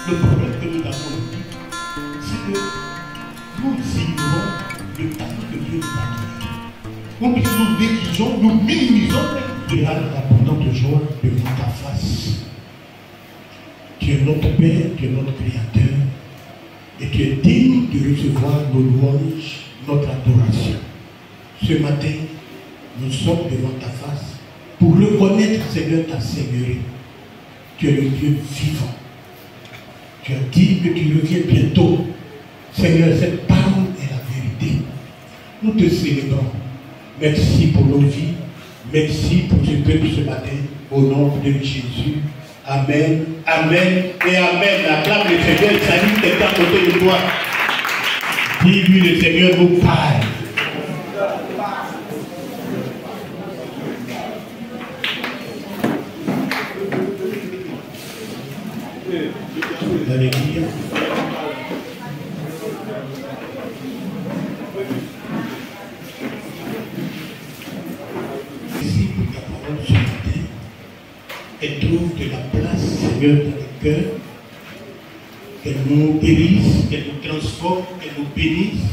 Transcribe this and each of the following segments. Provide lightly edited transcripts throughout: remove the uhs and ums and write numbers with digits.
Le problème que nous avons, c'est que nous ignorons le talent que Dieu nous a donné. Nous négligeons, nous minimisons l'abondante joie devant ta face. Tu es notre Père, tu es notre Créateur, et tu es digne de recevoir nos louanges, notre adoration. Ce matin, nous sommes devant ta face pour reconnaître, Seigneur, ta Seigneurie. Tu es le Dieu vivant. Tu as dit que tu reviens bientôt. Seigneur, cette parole est la vérité. Nous te célébrons. Merci pour nos vies. Merci pour ce peuple ce matin. Au nom de Jésus. Amen. Amen et Amen. Acclame le Seigneur. Salut quelqu'un à côté de toi. Dis-lui, le Seigneur nous parle. Alléluia. Merci pour ta parole ce matin. Elle trouve de la place, Seigneur, dans le cœur. Qu'elle nous guérisse, qu'elle nous transforme, qu'elle nous bénisse.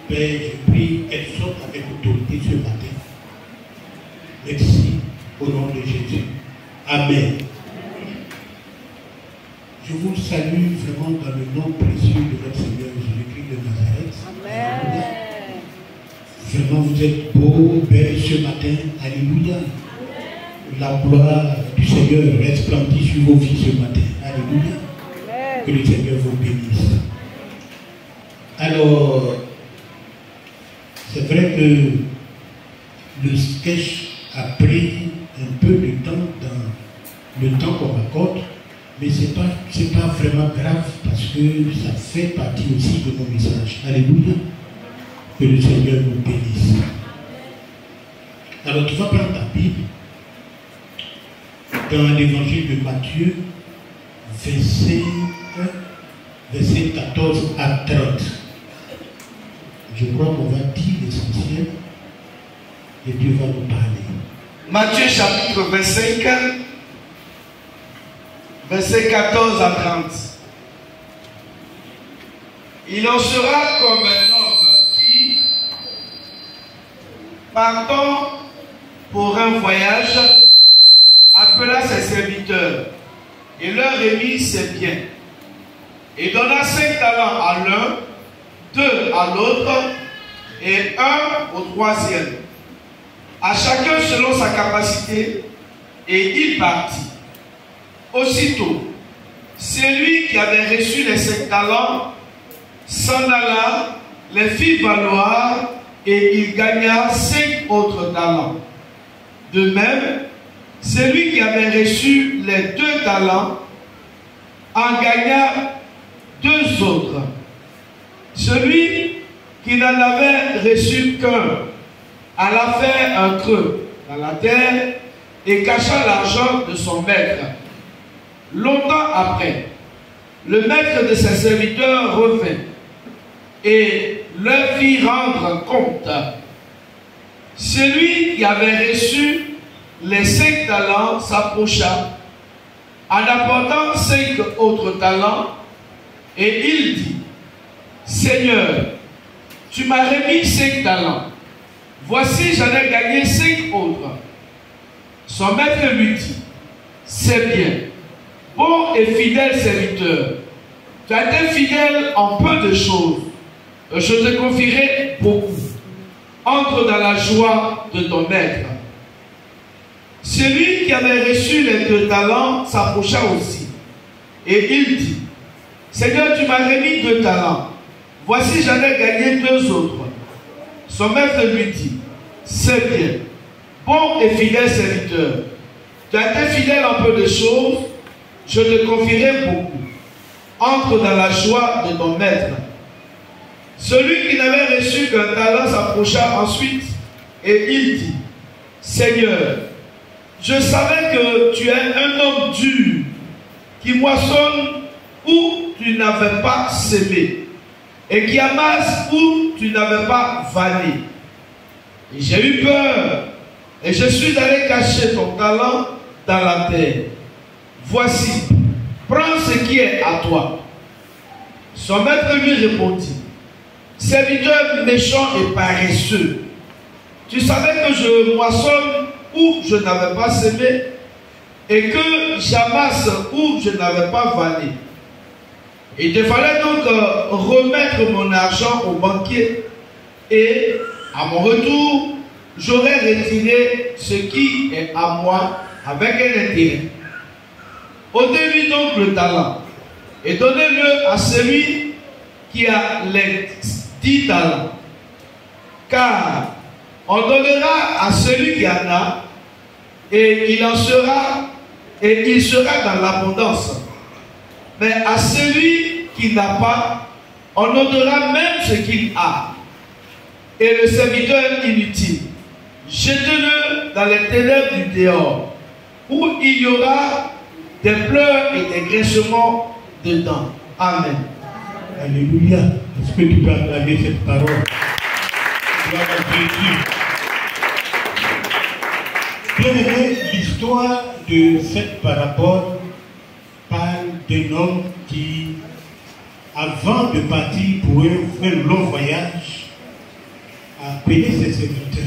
Père, je prie qu'elle sorte avec autorité ce matin. Merci au nom de Jésus. Amen. Je vous salue vraiment dans le nom précieux de notre Seigneur Jésus-Christ de Nazareth. Amen. Vraiment, vous êtes beau, belle ce matin. Alléluia. La gloire du Seigneur resplendit sur vos vies ce matin. Alléluia. Amen. Que le Seigneur vous bénisse. Alors, c'est vrai que le sketch a pris un peu de temps dans le temps qu'on m'accorde. Mais ce n'est pas vraiment grave parce que ça fait partie aussi de mon message. Alléluia. Que le Seigneur nous bénisse. Alors tu vas prendre ta Bible dans l'évangile de Matthieu, verset 14 à 30. Je crois qu'on va dire l'essentiel et Dieu va nous parler. Matthieu chapitre 25. Verset 14 à 30. Il en sera comme un homme qui, partant pour un voyage, appela ses serviteurs et leur remit ses biens, et donna 5 talents à l'un, 2 à l'autre, et 1 au troisième, à chacun selon sa capacité, et il partit. Aussitôt, celui qui avait reçu les 5 talents s'en alla, les fit valoir, et il gagna 5 autres talents. De même, celui qui avait reçu les 2 talents en gagna 2 autres. Celui qui n'en avait reçu qu'un alla faire un creux dans la terre et cacha l'argent de son maître. Longtemps après, le maître de ses serviteurs revint et leur fit rendre compte. Celui qui avait reçu les 5 talents s'approcha en apportant 5 autres talents et il dit: Seigneur, tu m'as remis 5 talents. Voici, j'en ai gagné 5 autres. Son maître lui dit: c'est bien, bon et fidèle serviteur. Tu as été fidèle en peu de choses. Je te confierai beaucoup. Entre dans la joie de ton maître. Celui qui avait reçu les 2 talents s'approcha aussi. Et il dit: Seigneur, tu m'as remis 2 talents. Voici, j'en ai gagné 2 autres. Son maître lui dit: c'est bien, bon et fidèle serviteur. Tu as été fidèle en peu de choses, je te confierai beaucoup. Entre dans la joie de ton maître. Celui qui n'avait reçu qu'un talent s'approcha ensuite et il dit: Seigneur, je savais que tu es un homme dur, qui moissonne où tu n'avais pas semé, et qui amasse où tu n'avais pas vanné. Et j'ai eu peur, et je suis allé cacher ton talent dans la terre. Voici, prends ce qui est à toi. Son maître lui répondit, serviteur méchant et paresseux, tu savais que je moissonne où je n'avais pas semé et que j'amasse où je n'avais pas vanné. Il te fallait donc remettre mon argent au banquier et à mon retour, j'aurais retiré ce qui est à moi avec un intérêt. Ôtez-lui donc le talent et donnez-le à celui qui a les 10 talents. Car on donnera à celui qui en a et il sera dans l'abondance. Mais à celui qui n'a pas, on ôtera même ce qu'il a. Et le serviteur inutile, jetez-le dans les ténèbres du dehors, où il y aura des pleurs et des graissements dedans. Amen. Alléluia. Est-ce que tu peux acclamer cette parole? Gloire à Jésus. Bien aimé, l'histoire de cette parabole parle d'un homme qui, avant de partir pour un long voyage, a appelé ses serviteurs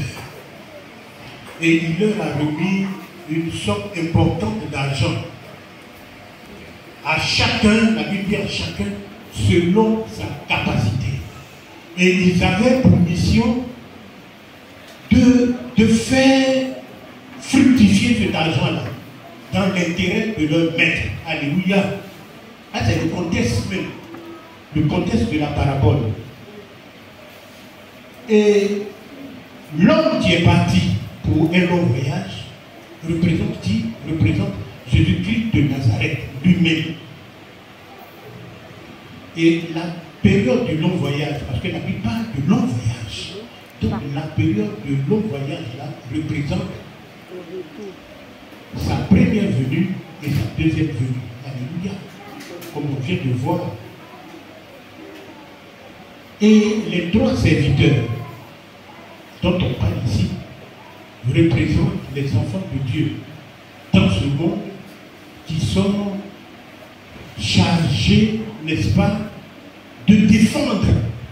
et il leur a remis une somme importante d'argent. À chacun, la Bible dit à chacun, selon sa capacité. Et ils avaient pour mission de faire fructifier cet argent-là dans l'intérêt de leur maître. Alléluia. Ah, c'est le contexte même. Le contexte de la parabole. Et l'homme qui est parti pour un long voyage représente Jésus-Christ de Nazareth lui-même. Et la période du long voyage, parce que la Bible parle de long voyage, donc la période du long voyage là représente sa première venue et sa deuxième venue. Alléluia. Comme on vient de voir. Et les trois serviteurs dont on parle ici représentent les enfants de Dieu dans ce monde qui sont chargés, n'est-ce pas, de défendre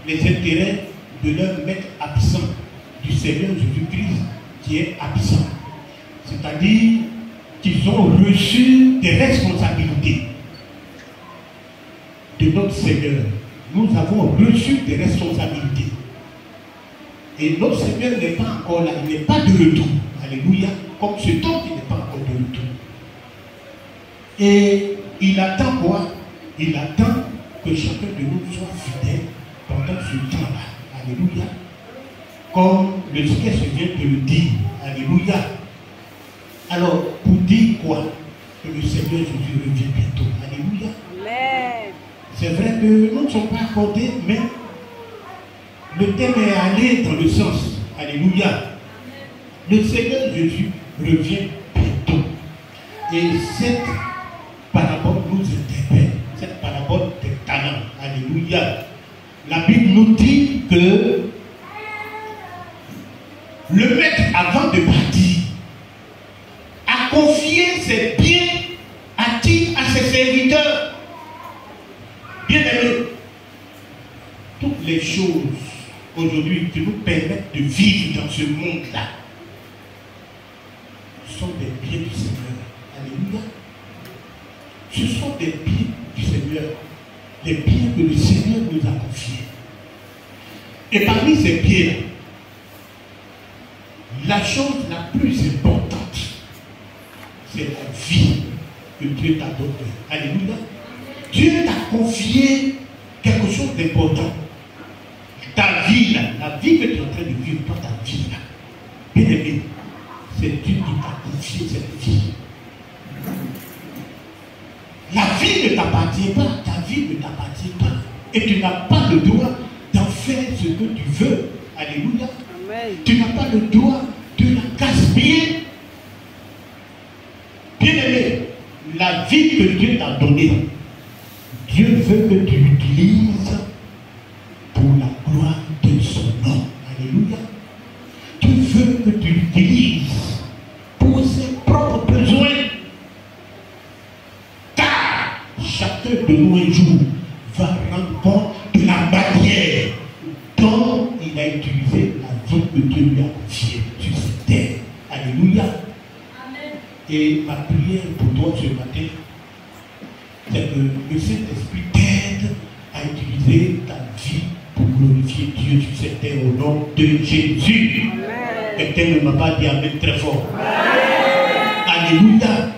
les intérêts de leur maître absent, du Seigneur Jésus-Christ qui est absent. C'est-à-dire qu'ils ont reçu des responsabilités de notre Seigneur. Nous avons reçu des responsabilités. Et notre Seigneur n'est pas encore là, il n'est pas de retour. Alléluia. Comme ce temps, il n'est pas encore de retour. Et il attend quoi? Il attend que chacun de nous soit fidèle pendant ce temps-là. Alléluia. Comme le sketch vient de le dire. Alléluia. Alors, pour dire quoi? Que le Seigneur Jésus revient bientôt. Alléluia. Amen. C'est vrai que nous ne sommes pas accordés, mais le thème est allé dans le sens. Alléluia. Le Seigneur Jésus revient bientôt. Et cette parabole nous interpelle. Cette parabole des talents. Alléluia. La Bible nous dit que le maître, avant de partir, a confié ses biens à qui? À ses serviteurs. Bien aimés, toutes les choses aujourd'hui qui nous permettent de vivre dans ce monde-là sont des biens du Seigneur. Alléluia. Ce sont des biens du Seigneur. Les biens que le Seigneur nous a confiés. Et parmi ces biens, la chose la plus importante, c'est la vie que Dieu t'a donnée. Alléluia. Dieu t'a confié quelque chose d'important. Ta vie là, la vie que tu es en train de vivre, pas ta vie là. Bien aimé, c'est Dieu qui t'a confié cette vie. La vie ne t'appartient pas, ta vie ne t'appartient pas. Et tu n'as pas le droit d'en faire ce que tu veux. Alléluia. Amen. Tu n'as pas le droit de la gaspiller. Bien aimé, la vie que Dieu t'a donnée, Dieu veut que tu l'utilises pour la gloire de son nom. Alléluia. Dieu veut que tu l'utilises pour ses propres besoins. Car nous un jour va rendre compte de la manière dont il a utilisé la vie que Dieu lui a confiée sur cette terre. Alléluia. Amen. Et ma prière pour toi ce matin, c'est que le Saint-Esprit t'aide à utiliser ta vie pour glorifier Dieu sur cette terre au nom de Jésus. Quelqu'un ne m'a pas dit amen très fort. Amen. Alléluia.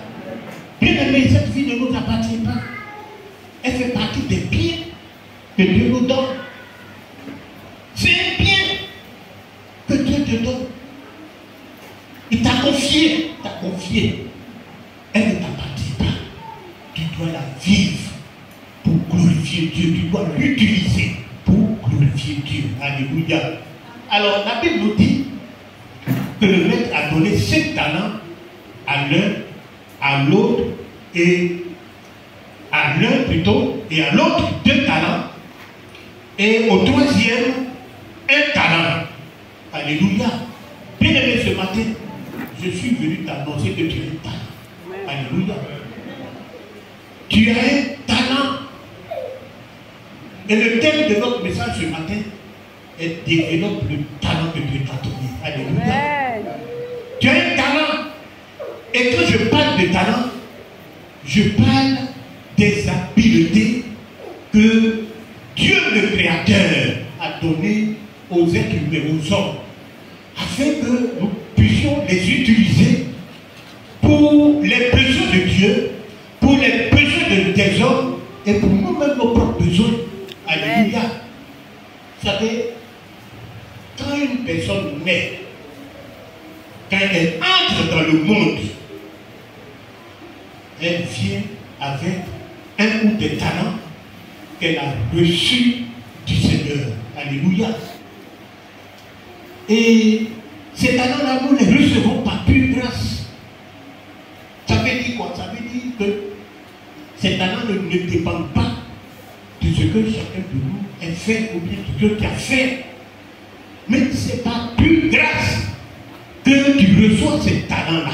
Bien aimé, cette vie ne nous appartient pas. Elle fait partie des biens que Dieu nous donne. C'est un bien que Dieu te donne. Il t'a confié, Elle ne t'appartient pas. Tu dois la vivre pour glorifier Dieu. Tu dois l'utiliser pour glorifier Dieu. Alléluia. Alors la Bible nous dit que le maître a donné 5 talents à l'un, à l'autre, et à l'un plutôt, et à l'autre 2 talents, et au 3e 1 talent. Alléluia. Bien aimé, ce matin, je suis venu t'annoncer que tu as un talent. Alléluia. Tu as un talent. Et le thème de notre message ce matin est développe le talent que Dieu t'a donné. Alléluia. Tu as un talent. Et quand je parle de talent, je parle des habiletés que Dieu le Créateur a données aux êtres humains, aux hommes, afin que nous puissions les utiliser pour les besoins de Dieu, pour les besoins des hommes et pour nous-mêmes nos propres besoins. Alléluia. Vous savez, quand une personne naît, quand elle entre dans le monde, elle vient avec un ou des talents qu'elle a reçus du Seigneur. Alléluia. Et ces talents-là, nous les recevons par pure grâce. Ça veut dire quoi? Ça veut dire que ces talents ne dépendent pas de ce que chacun de nous a fait ou bien de ce qu'il a fait. Mais c'est par pure grâce que tu reçois ces talents-là.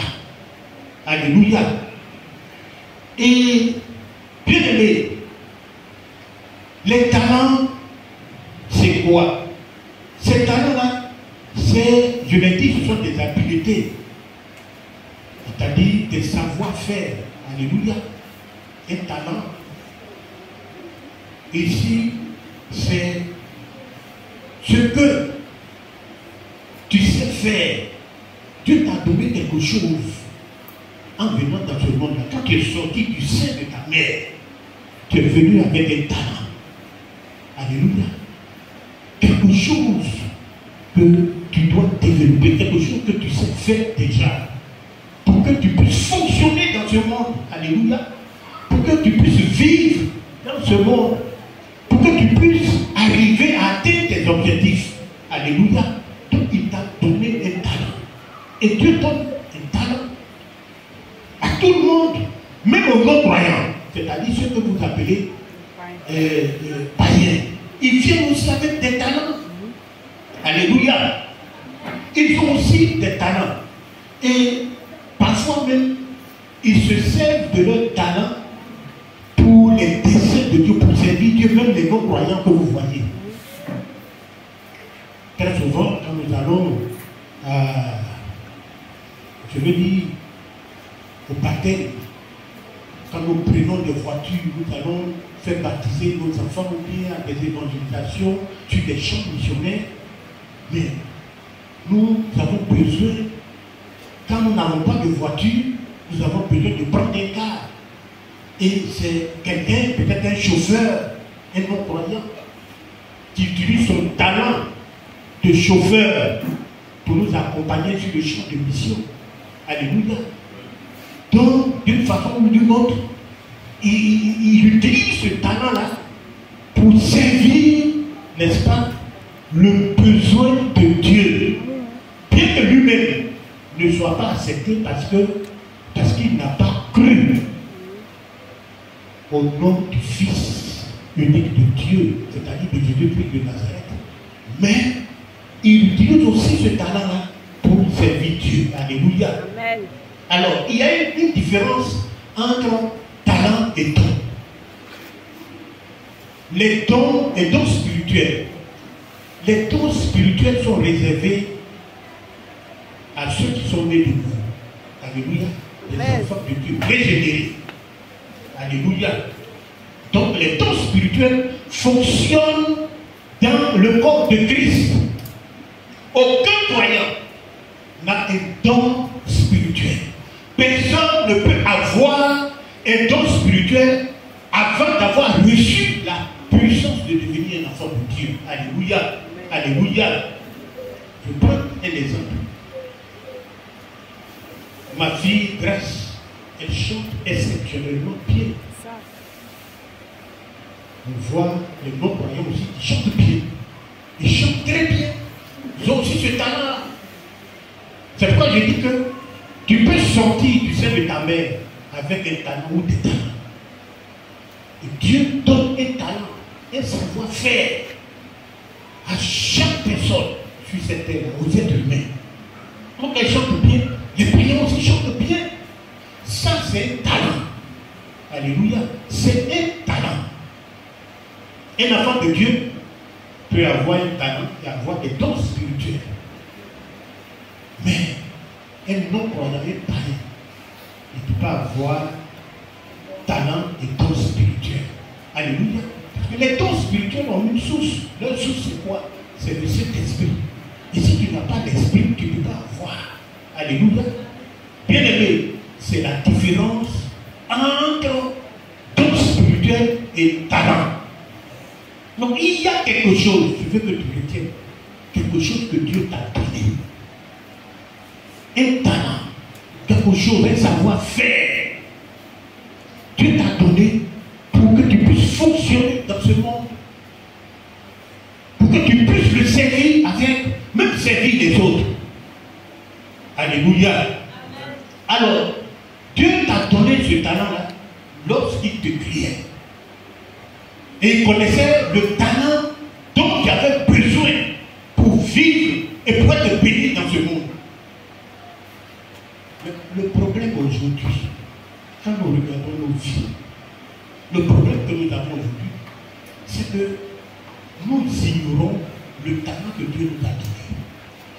Alléluia. Et bien aimé, les talents, c'est quoi? Ces talents-là, c'est, je l'ai dit, ce sont des habiletés, c'est-à-dire des savoir-faire. Alléluia. Un talent, ici, c'est ce que tu sais faire. Dieu t'a donné quelque chose en venant dans ce monde-là. Quand tu es sorti du sein de ta mère, tu es venu avec un talent. Alléluia. Quelque chose que tu dois développer, quelque chose que tu sais faire déjà, pour que tu puisses fonctionner dans ce monde. Alléluia. Pour que tu puisses vivre dans ce monde, pour que tu puisses arriver à atteindre tes objectifs. Alléluia. Donc il t'a donné un talent. Et Dieu donne un talent à tout le monde, même aux non-croyants, c'est-à-dire ceux que vous appelez païens. Ils viennent aussi avec des talents. Alléluia. Ils ont aussi des talents. Et parfois même, ils se servent de leurs talents pour les desseins de Dieu, pour servir Dieu, même les non-croyants que vous voyez. Très souvent, quand nous allons, je veux dire, au baptême, quand nous prenons des voitures, nous allons faire baptiser nos enfants ou bien à des évangélisations sur des champs missionnaires. Mais nous avons besoin, quand nous n'avons pas de voiture, nous avons besoin de prendre un car. Et c'est quelqu'un, peut-être un chauffeur, un non-croyant, qui utilise son talent de chauffeur pour nous accompagner sur le champ de mission. Alléluia. Donc, d'une façon ou d'une autre, il utilise ce talent-là pour servir, n'est-ce pas, le besoin de Dieu. Bien que lui-même ne soit pas accepté parce qu'il n'a pas cru au nom du Fils unique de Dieu, c'est-à-dire de Jésus-Christ de Nazareth. Mais il utilise aussi ce talent-là pour servir Dieu. Alléluia. Amen. Alors, il y a une différence entre talent et don. les dons spirituels. Les dons spirituels sont réservés à ceux qui sont nés de nouveau. Alléluia. Les enfants de Dieu régénérés. Alléluia. Donc les dons spirituels fonctionnent dans le corps de Christ. Aucun croyant n'a un don spirituel. Personne ne peut avoir un don spirituel avant d'avoir reçu la puissance de devenir un enfant de Dieu. Alléluia. Alléluia. Je prends un exemple. Ma fille Grace, elle chante exceptionnellement bien. On voit les non-croyants aussi qui chantent bien. Ils chantent très bien. Ils ont aussi ce talent. C'est pourquoi je dis que tu peux sortir du sein de ta mère avec un talent ou des talents. Et Dieu donne un talent, un savoir-faire à chaque personne sur cette terre, aux êtres humains. Donc elle chante bien, les croyants aussi chantent bien. Ça, c'est un talent. Alléluia. C'est un talent. Un enfant de Dieu peut avoir un talent et avoir des dons spirituels. Mais un non-croyant, un païen, il ne peut pas avoir talent et dons spirituels. Alléluia. Parce que les dons spirituels ont une source. Leur source, c'est quoi? C'est le Saint-Esprit. Et si tu n'as pas l'Esprit, tu ne peux pas avoir. Alléluia. Bien aimé, c'est la différence entre dons spirituels et talent. Donc il y a quelque chose, je veux que tu retiennes, quelque chose que Dieu t'a donné. Un talent, quelque chose, un savoir-faire. Dieu t'a donné pour que tu puisses fonctionner dans ce monde. Pour que tu puisses le servir avec, même servir les autres. Alléluia. Alors, Dieu t'a donné ce talent-là lorsqu'il te criait. Et il connaissait le talent dont tu avais besoin pour vivre et pour être béni dans ce monde. Le problème aujourd'hui, quand nous regardons nos vies, le problème que nous avons aujourd'hui, c'est que nous ignorons le talent que Dieu nous a donné.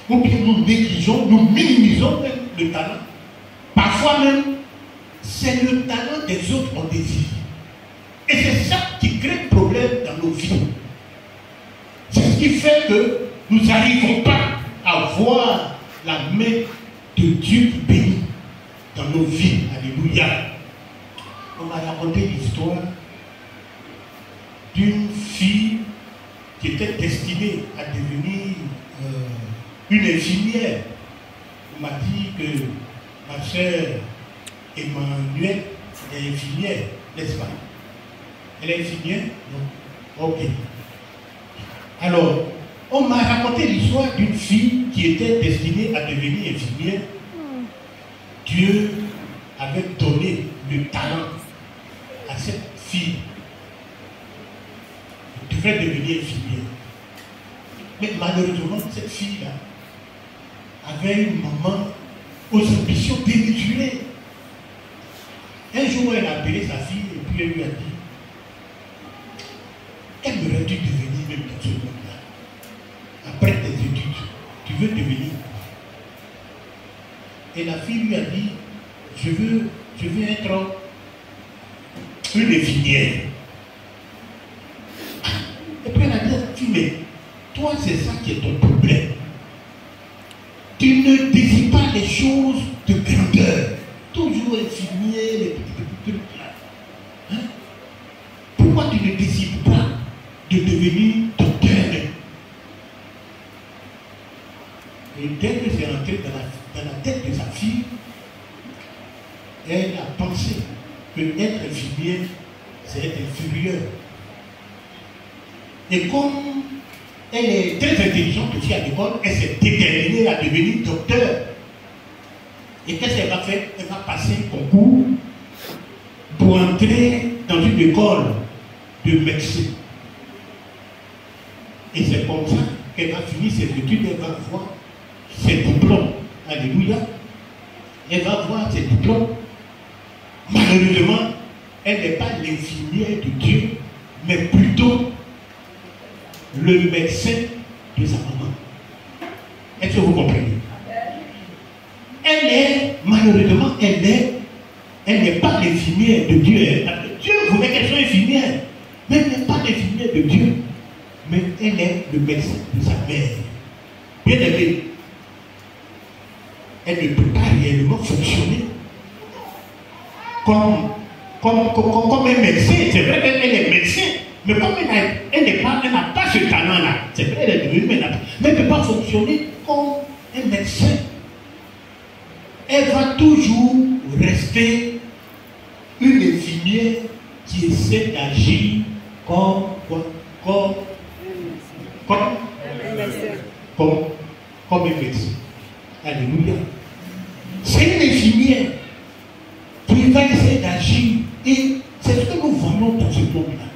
Ou bien nous négligeons, nous minimisons même le talent. Parfois même, c'est le talent des autres qu'on désire. Et c'est ça qui crée problème dans nos vies. C'est ce qui fait que nous n'arrivons pas à voir la main de Dieu qui bénit dans nos vies. Alléluia. On m'a raconté l'histoire d'une fille qui était destinée à devenir une infirmière. On m'a dit que ma soeur Emmanuelle est infirmière, n'est-ce pas? Elle est infirmière? Non. Ok. Alors, on m'a raconté l'histoire d'une fille qui était destinée à devenir infirmière. Dieu avait donné le talent à cette fille. Elle devait devenir infirmière. Mais malheureusement, cette fille-là avait une maman aux ambitions démesurées. Un jour, elle a appelé sa fille et puis elle lui a dit: qu'aimerais-tu devenir même dans ce monde-là? Après tes études, tu veux devenir quoi? Et la fille lui a dit: je veux être une infirmière. Et puis elle a dit à sa fille: mais toi, c'est ça qui est ton problème. Tu ne désires pas les choses de grandeur. Toujours infirmier, les petits trucs là. Hein? Pourquoi tu ne désires pas de devenir docteur? Et dès que c'est rentré dans la tête de sa fille, elle a pensé que être infirmière, c'est être inférieur. Et comme elle est très intelligente aussi à l'école, elle s'est déterminée à devenir docteur. Et qu'est-ce qu'elle va faire? Elle va passer un concours pour entrer dans une école de médecine. Et c'est comme ça qu'elle va finir ses études, elle va voir ses diplômes. Alléluia. Elle va voir ses diplômes. Malheureusement, elle n'est pas l'infirmière de Dieu, mais plutôt le médecin de sa maman. Est-ce que vous comprenez? Elle est, malheureusement, elle n'est pas l'infirmière de Dieu. Dieu voulait qu'elle soit infirmière. Mais elle n'est pas l'infirmière de Dieu. Mais elle est le médecin de sa mère. Bien aimé, elle ne peut pas réellement fonctionner comme un médecin. C'est vrai qu'elle est médecin, mais comme elle n'a pas ce talent-là, c'est vrai qu'elle est devenue, mais elle ne peut pas fonctionner comme un médecin. Elle va toujours rester une infirmière qui essaie d'agir comme un médecin. Alléluia. C'est une infirmière qui va essayer d'agir. Et c'est ce que nous voyons dans ce monde-là.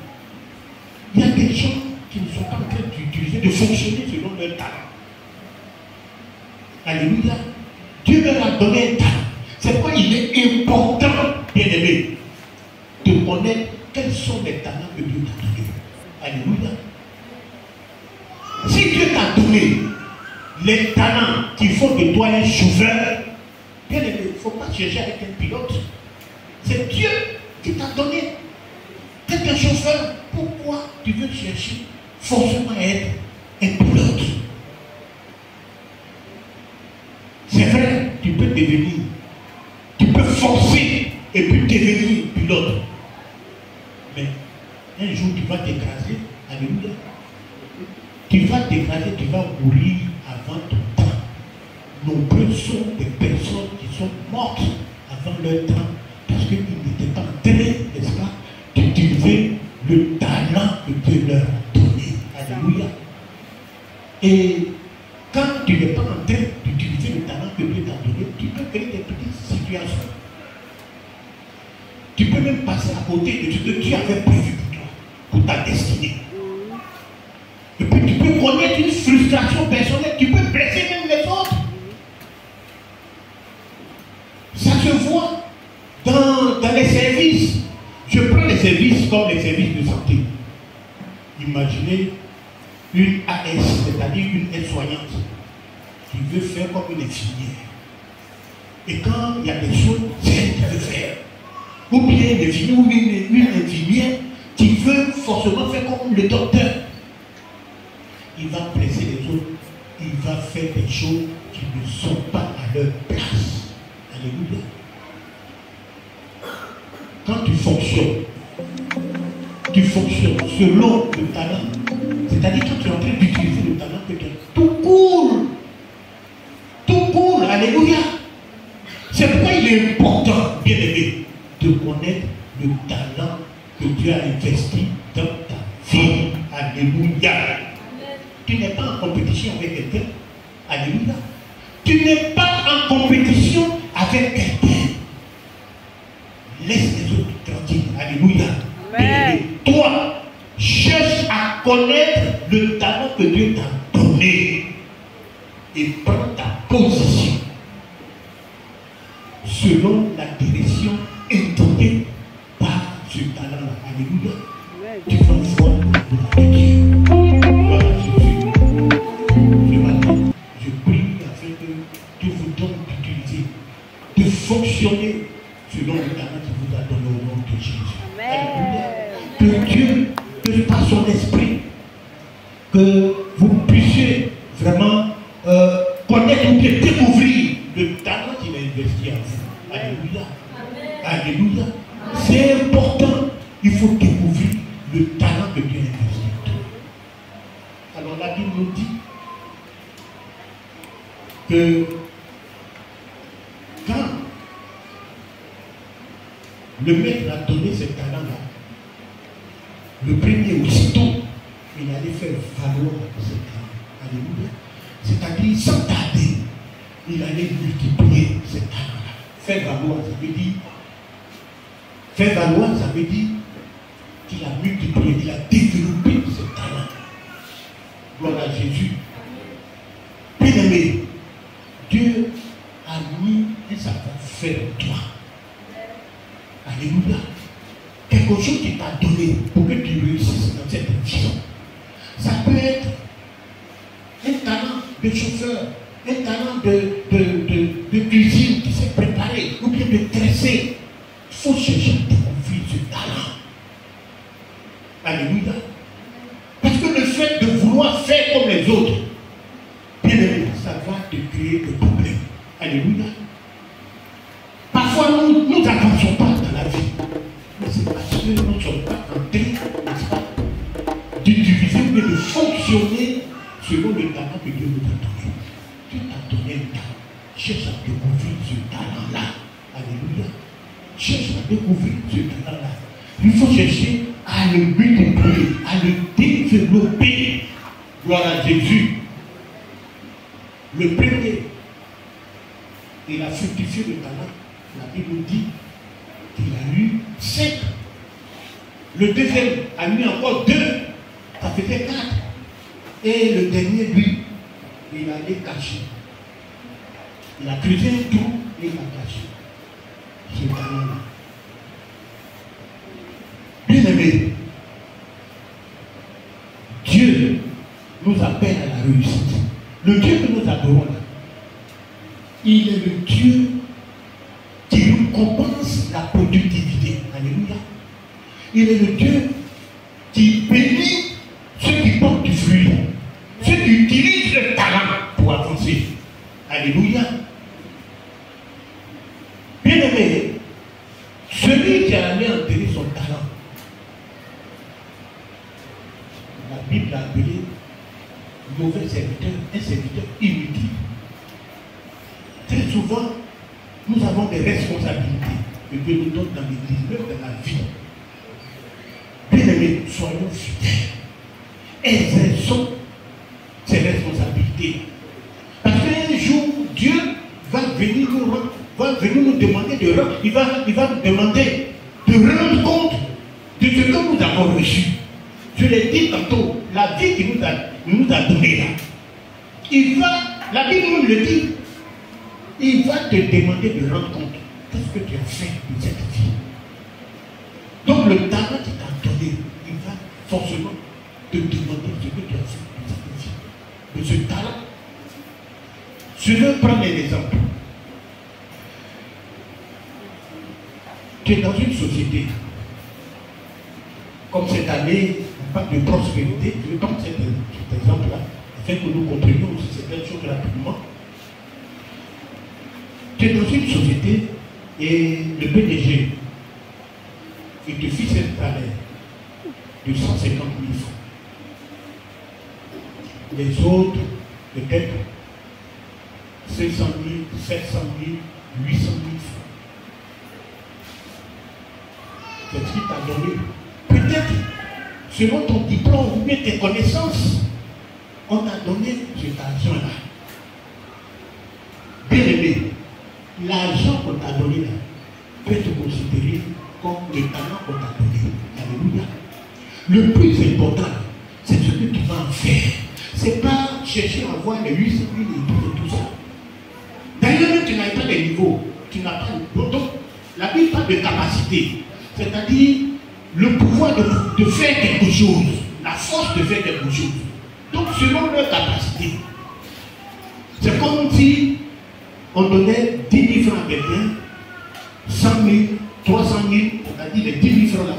Il y a des gens qui ne sont pas en train d'utiliser, de fonctionner selon leur talent. Alléluia. Dieu leur a donné un talent. C'est pourquoi il est important, bien aimé, de connaître quels sont les talents que Dieu t'a donnés. Alléluia. Si Dieu t'a donné les talents qui font de toi un chauffeur, bien aimé, il ne faut pas chercher avec un pilote. C'est Dieu qui t'a donné. Tu es un chauffeur. Pourquoi tu veux chercher forcément à être un pilote? C'est vrai, tu peux devenir. Tu peux forcer et puis devenir pilote. Mais un jour tu vas t'écraser. Alléluia. Tu vas t'écraser, tu vas mourir avant ton temps. Nombreux sont des personnes qui sont mortes avant leur temps parce qu'ils n'étaient pas en train, n'est-ce pas, d'utiliser le talent que Dieu leur a donné. Alléluia. Et quand tu n'es pas en train d'utiliser le talent que Dieu t'a donné, tu peux créer des petites situations. Tu peux même passer à côté de ce que Dieu avait prévu pour toi, pour ta destinée. Et puis tu peux connaître une frustration personnelle, tu peux blesser même les autres. Ça se voit dans les services. Je prends les services comme les services de santé. Imaginez une AS, c'est-à-dire une aide-soignante, qui veut faire comme une infirmière. Et quand il y a des choses, c'est elle qui veut faire. Ou bien une infirmière qui veut forcément faire comme le docteur. Il va presser les autres, il va faire des choses qui ne sont pas à leur place. Alléluia. Quand tu fonctionnes selon le talent. C'est-à-dire quand tu es en train d'utiliser le talent que tu as. Tout coule. Tout coule. Alléluia. C'est pourquoi il est important, bien aimé, de connaître le talent que Dieu a investi dans ta vie. Alléluia. Tu n'es pas en compétition avec quelqu'un. Alléluia. Tu n'es pas en compétition avec quelqu'un. Laisse les autres tranquilles. Alléluia. Et toi, cherche à connaître le talent que Dieu t'a donné et prends ta position selon la direction intendue par ce talent-là. Alléluia. Tu vas voir le Dieu. Voilà, ce matin, je prie afin que Dieu vous donne d'utiliser, de fonctionner selon le talent qu'il vous a donné au nom de Jésus. Alléluia. Que Dieu, que par son esprit, que vous puissiez vraiment connaître ou bien découvrir le talent qu'il a investi en vous. Alléluia. Alléluia. C'est important. Il faut découvrir le talent que Dieu a investi en toi. Alors la Bible nous dit que quand le maître a donné ce talent-là, le premier aussitôt, il allait faire valoir ce talent. Alléluia. C'est-à-dire, sans tarder, il allait multiplier ce talent-là. Faire valoir, ça veut dire qu'il a multiplié, il a développé ce talent. Gloire à Jésus. Bien aimé, Dieu a mis un savoir-faire en toi. Alléluia. Quelque chose qui t'a donné pour que tu réussisses dans cette vie. Ça peut être de chauffeur, un talent de cuisine qui sait préparer, ou bien de tresser. Il faut chercher à découvrir ce talent. Alléluia. Parce que le fait de vouloir faire comme les autres, bien aimé, ça va te créer des problèmes. Alléluia. Parfois, nous n'avançons pas dans la vie. Mais c'est parce que nous ne sommes pas en train, n'est-ce pas, d'utiliser ou de fonctionner selon le talent que Dieu nous a donné. Dieu t'a donné un talent. Cherche à découvrir ce talent-là. Alléluia. Cherche à découvrir ce talent-là. Il faut chercher à le multiplier, à le développer. Gloire à Jésus. Le premier, il a fructifié le talent. La Bible dit qu'il a eu 5. Le deuxième a eu encore 2. Ça faisait 4. Et le dernier, lui, il allait cacher. Il a creusé un trou et il a caché ce talent-là. Bien aimé, Dieu nous appelle à la réussite. Le Dieu que nous adorons là, il est le Dieu qui récompense la productivité. Alléluia. Il est le Dieu qui bénit ceux qui portent du fruit, ceux qui utilisent le talent pour avancer. Alléluia. Bien aimé, celui qui a allé enterrer son talent, la Bible l'a appelé mauvais serviteur, un serviteur inutile. Très souvent, nous avons des responsabilités que Dieu nous donne dans l'église, même dans la vie. Bien aimés, soyons fidèles. Exerçons ces responsabilités. Parce qu'un jour, Dieu va venir nous demander de rendre, il va nous demander de rendre compte de ce que nous avons reçu. Je l'ai dit tantôt, la vie qu'il nous a donnée là. La Bible nous le dit, il va te demander de rendre compte. Qu'est-ce que tu as fait de cette vie? Donc le talent qu'il t'a donné, il va forcément te demander ce que tu as fait de cette vie. De ce talent. Je veux prendre un exemple. Tu es dans une société. Comme cette année, on parle de prospérité. Je vais prendre cet exemple-là, afin que nous comprenions aussi certaines choses rapidement. Tu es dans une société et le PDG, il te fixe un salaire de 150 000 francs. Les autres, peut-être 500 000, 700 000, 800 000 francs. C'est ce qu'il t'a donné. Peut-être, selon ton diplôme ou bien tes connaissances, on t'a donné cet argent-là. Bien aimé, l'argent qu'on t'a donné là peut être considéré comme le talent qu'on t'a donné. Alléluia. Le plus important, c'est ce que tu vas en faire. C'est pas chercher à avoir les 800 000 et tout ça. D'ailleurs, même tu n'as pas les niveaux. Tu n'as pas le... Donc, la Bible parle de capacité. C'est-à-dire le pouvoir de faire quelque chose. La force de faire quelque chose. Donc, selon leur capacité. C'est comme si on donnait 10 000 francs à quelqu'un, 100 000, 300 000, c'est-à-dire les 10 000 francs là.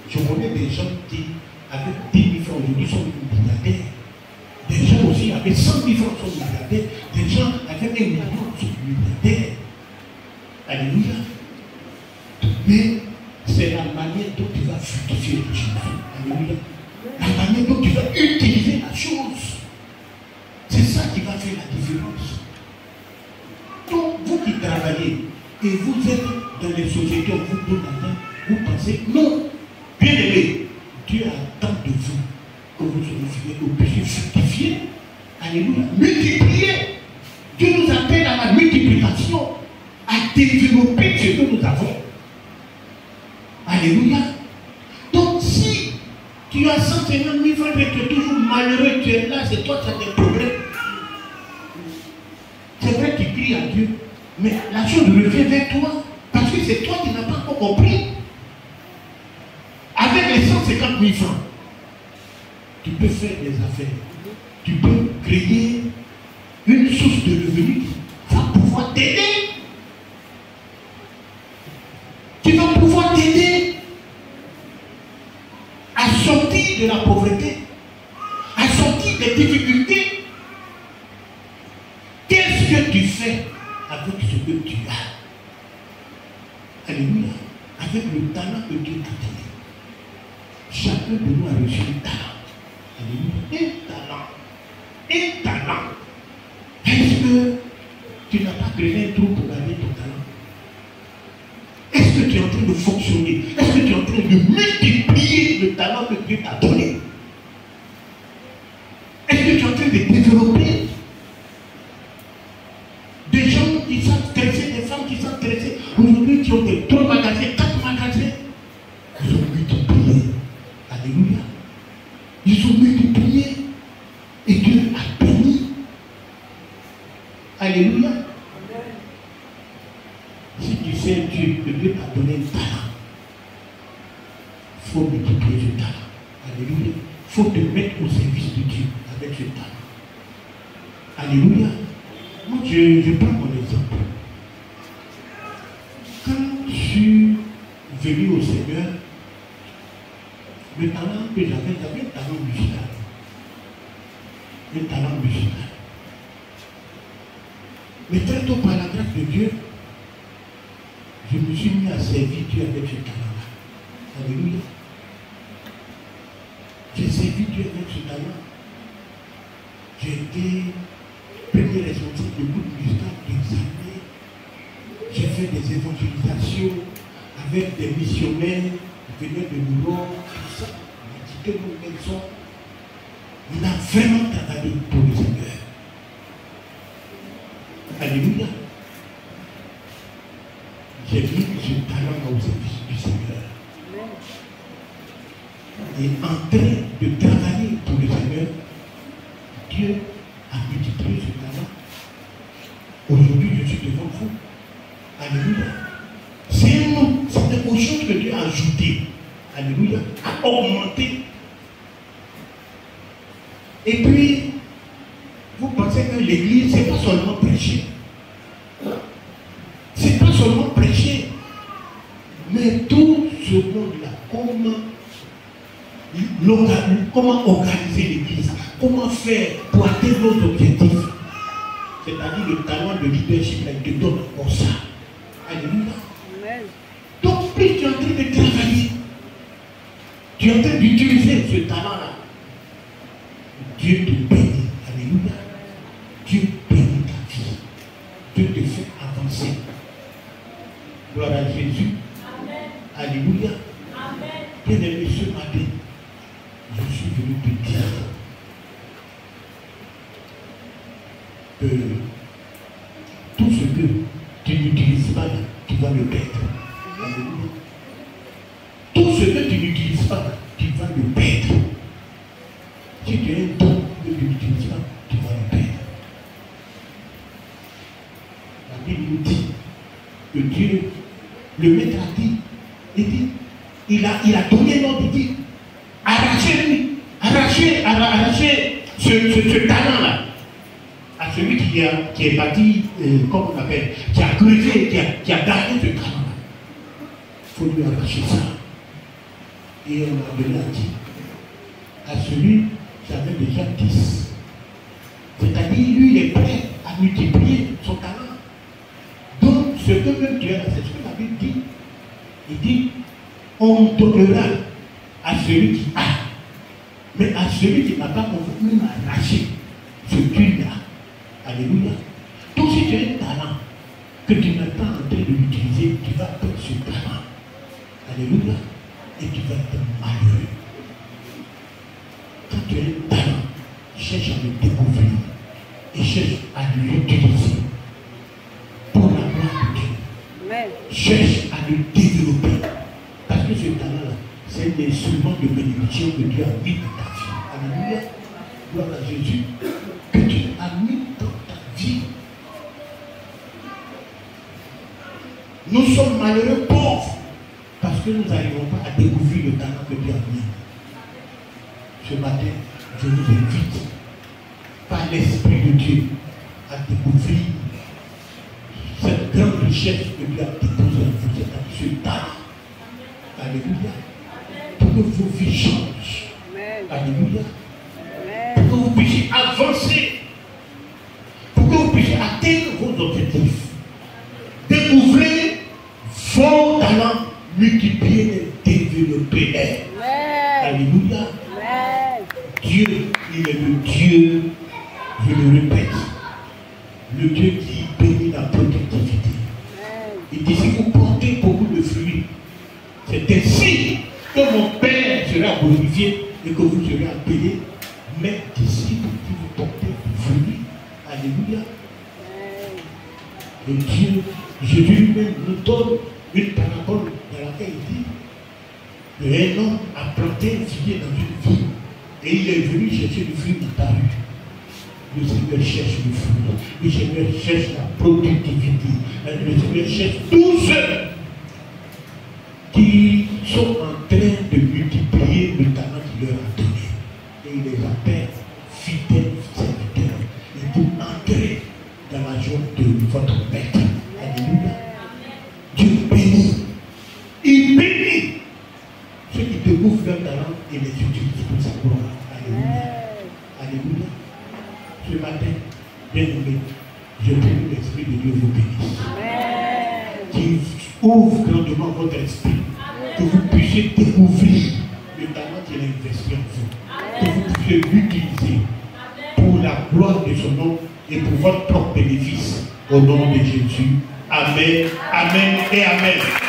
Je connais des gens qui, avec 10 000 francs aujourd'hui, sont milliardaires. Des gens aussi avec 100 000 francs sont milliardaires. Des gens avec 1 million sont milliardaires. Alléluia. Mais c'est la manière dont tu vas fructifier les choses. Alléluia. La manière dont tu vas utiliser la chose. C'est ça qui va faire la différence. Donc, vous qui travaillez et vous êtes dans les sociétés où vous donnez l'argent, vous pensez, non, bien aimé, Dieu attend de vous que vous soyez fidèles, que vous puissiez fructifier. Alléluia. Multiplier. Dieu nous appelle à la multiplication, à développer ce que nous avons. Alléluia. Donc, si tu as 150 000 francs et tu es toujours malheureux, tu es là, c'est toi qui as des problèmes. C'est vrai qu'il crie à Dieu, mais la chose revient vers toi, parce que c'est toi qui n'as pas encore compris. Avec les 150 000 francs, tu peux faire des affaires, tu peux créer une source de revenus qui va pouvoir t'aider. Qui va pouvoir t'aider à sortir de la pauvreté, à sortir des difficultés. Qu'est-ce que tu fais avec ce que tu as? Alléluia. Avec le talent que Dieu t'a donné. Chacun de nous a reçu un talent. Alléluia. Un talent. Un talent. Est-ce que tu n'as pas créé un trou pour garder ton talent? Est-ce que tu es en train de fonctionner? Est-ce que tu es en train de multiplier le talent que Dieu t'a donné? Est-ce que tu es en train de développer des gens qui savent dresser, des femmes qui savent dresser? Aujourd'hui, qui ont des 3 magasins, 4 magasins. Ils ont multiplié. Alléluia. Ils ont multiplié. Et Dieu a béni. Alléluia. Si tu sais Dieu, que Dieu t'a donné un talent, il faut multiplier ce talent. Alléluia. Il faut te mettre au service de Dieu avec ce talent. Alléluia. Moi, je prends mon exemple. Quand je suis venu au Seigneur, le talent que j'avais un talent musical. Un talent musical. Mais très tôt, par la grâce de Dieu, je me suis mis à servir Dieu avec ce talent-là. Alléluia. J'ai servi Dieu avec ce talent. J'ai été premier responsable du groupe musical des années. J'ai fait des évangélisations avec des missionnaires qui venaient de Nord, tout ça. On a quitté nos maisons. On a vraiment travaillé pour le Seigneur. Alléluia. J'ai mis ce talent au service du Seigneur. Et en train de travailler pour le Seigneur, Dieu a multiplié ce talent. Aujourd'hui, je suis devant vous. Alléluia. C'est quelque chose que Dieu a ajouté. Alléluia. A augmenté. Et puis, vous pensez que l'église, ce n'est pas seulement prêcher. C'est pas seulement prêcher, mais tout ce monde-là, comment organiser l'église, comment faire pour atteindre nos objectifs. C'est-à-dire le talent de leadership, là, il te donne encore ça. Alléluia. Donc, plus tu es en train de travailler, tu es en train d'utiliser ce talent-là, Dieu te bénit. Alléluia. Dieu bénit ta vie. Dieu te fait avancer. Gloire à Jésus. Amen. Alléluia. Amen. Bien-aimé, ce matin, je suis venu te dire que tout ce que tu n'utilises pas, tu vas le perdre. Alléluia. Tout ce que tu n'utilises pas, tu vas le perdre. Si tu as un don que tu n'utilises pas, tu vas le perdre. La Bible nous dit que Dieu, le maître a dit, il a donné l'ordre, il dit, arrachez-lui, arrachez ce talent-là à celui qui est bâti, comme on appelle, qui a creusé, qui a gardé ce talent-là. Il faut lui arracher ça. Et on a donné à dit, à celui qui avait déjà 10. C'est-à-dire, lui, il est prêt à multiplier son talent. Donc, ce que même Dieu a, c'est ce que la Bible dit. Il dit, on donnera à celui qui a. Mais à celui qui n'a pas, on peut même arracher ce Dieu-là. Alléluia. Donc, si tu as un talent que tu n'es pas en train de l'utiliser, tu vas perdre ce talent. Alléluia. Et tu vas être malheureux. Quand tu as un talent, cherche à le découvrir et cherche à l'utiliser pour la gloire de Dieu. Amen. Cherche à le développer. Parce que ce talent-là, c'est un instrument de bénédiction que Dieu a mis dans ta vie. Alléluia. Gloire à Jésus. Que Dieu a mis dans ta vie. Nous sommes malheureux pauvres parce que nous n'arrivons pas à découvrir le talent que Dieu a mis. Ce matin, je vous invite par l'Esprit de Dieu, à découvrir cette grande richesse que Dieu a déposée en vous, cette talent. Alléluia. Pour que vos vies changent. Alléluia. Pour que vous puissiez avancer. Pour que vous puissiez atteindre vos objectifs. Découvrez vos talents, multipliez et développez-les. Alléluia. Dieu, il est le Dieu, je le répète, le Dieu qui bénit la productivité. Il dit, si vous portez beaucoup de fruits, c'est ainsi que mon Père sera glorifié et que vous serez appelés mes disciples qui vous portez du fruit. Alléluia. Et Dieu, Jésus lui-même nous donne une parabole dans laquelle il dit qu'un homme a planté un figuier dans une ville et il est venu chercher le fruit dans ta rue. Le Seigneur cherche le fruit, le Seigneur cherche la productivité, le Seigneur cherche tous ceux qui sont en train de multiplier le talent qu'il leur a donné. Et il les appelle fidèles serviteurs. Et pour entrer dans la joie de votre maître. Alléluia. Dieu bénit. Il bénit ceux qui découvrent leur talent et les utilisent pour sa gloire. Alléluia. Alléluia. Ce matin, bien aimé, je prie que l'Esprit de Dieu vous bénisse. Qu'il ouvre grandement votre esprit, que vous puissiez découvrir le talent qu'il a investi en vous, que vous puissiez l'utiliser pour la gloire de son nom et pour votre propre bénéfice. Au nom de Jésus. Amen, amen et amen.